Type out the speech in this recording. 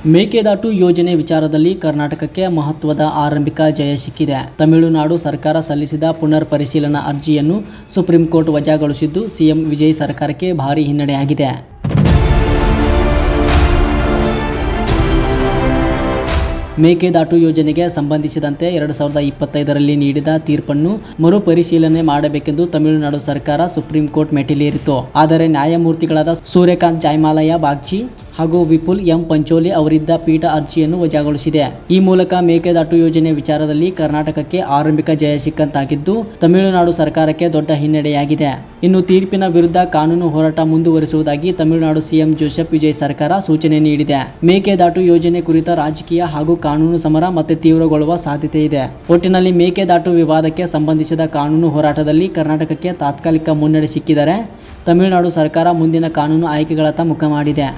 ಮೇಕೆದಾಟು ಯೋಜನೆ ವಿಚಾರದಲ್ಲಿ ಕರ್ನಾಟಕಕ್ಕೆ ಮಹತ್ವದ ಆರಂಭಿಕ ಜಯ ಸಿಕ್ಕಿದೆ. ತಮಿಳುನಾಡು ಸರ್ಕಾರ ಸಲ್ಲಿಸಿದ ಪುನರ್ ಪರಿಶೀಲನಾ ಅರ್ಜಿಯನ್ನು ಸುಪ್ರೀಂ ಕೋರ್ಟ್ ವಜಾಗೊಳಿಸಿದ್ದು ಸಿಎಂ ವಿಜಯ್ ಸರ್ಕಾರಕ್ಕೆ ಭಾರೀ ಹಿನ್ನಡೆಯಾಗಿದೆ. ಮೇಕೆದಾಟು ಯೋಜನೆಗೆ ಸಂಬಂಧಿಸಿದಂತೆ 2025ರಲ್ಲಿ ನೀಡಿದ ತೀರ್ಪನ್ನು ಮರುಪರಿಶೀಲನೆ ಮಾಡಬೇಕೆಂದು ತಮಿಳುನಾಡು ಸರ್ಕಾರ ಸುಪ್ರೀಂ ಕೋರ್ಟ್ ಮೆಟ್ಟಿಲೇರಿತು. ಆದರೆ ನ್ಯಾಯಮೂರ್ತಿಗಳಾದ ಸೂರ್ಯಕಾಂತ್ ಜೈಮಾಲಯ ಬಾಗ್ಚಿ ಹಾಗೂ ವಿಪುಲ್ ಎಂ ಪಂಚೋಲಿ ಅವರಿದ್ದ ಪೀಠ ಅರ್ಜಿಯನ್ನು ವಜಾಗೊಳಿಸಿದೆ. ಈ ಮೂಲಕ ಮೇಕೆದಾಟು ಯೋಜನೆ ವಿಚಾರದಲ್ಲಿ ಕರ್ನಾಟಕಕ್ಕೆ ಆರಂಭಿಕ ಜಯ ಸಿಕ್ಕಂತಾಗಿದ್ದು ತಮಿಳುನಾಡು ಸರ್ಕಾರಕ್ಕೆ ದೊಡ್ಡ ಹಿನ್ನಡೆಯಾಗಿದೆ. ಇನ್ನು ತೀರ್ಪಿನ ವಿರುದ್ಧ ಕಾನೂನು ಹೋರಾಟ ಮುಂದುವರಿಸುವುದಾಗಿ ತಮಿಳುನಾಡು ಸಿಎಂ ಜೋಸೆಫ್ ವಿಜಯ್ ಸರ್ಕಾರ ಸೂಚನೆ ನೀಡಿದೆ. ಮೇಕೆದಾಟು ಯೋಜನೆ ಕುರಿತ ರಾಜಕೀಯ ಹಾಗೂ ಕಾನೂನು ಸಮರ ಮತ್ತೆ ತೀವ್ರಗೊಳ್ಳುವ ಸಾಧ್ಯತೆ ಇದೆ. ಒಟ್ಟಿನಲ್ಲಿ ಮೇಕೆದಾಟು ವಿವಾದಕ್ಕೆ ಸಂಬಂಧಿಸಿದ ಕಾನೂನು ಹೋರಾಟದಲ್ಲಿ ಕರ್ನಾಟಕಕ್ಕೆ ತಾತ್ಕಾಲಿಕ ಮುನ್ನಡೆ ಸಿಕ್ಕಿದರೆ ತಮಿಳುನಾಡು ಸರ್ಕಾರ ಮುಂದಿನ ಕಾನೂನು ಆಯ್ಕೆಗಳತ್ತ ಮುಖ ಮಾಡಿದೆ.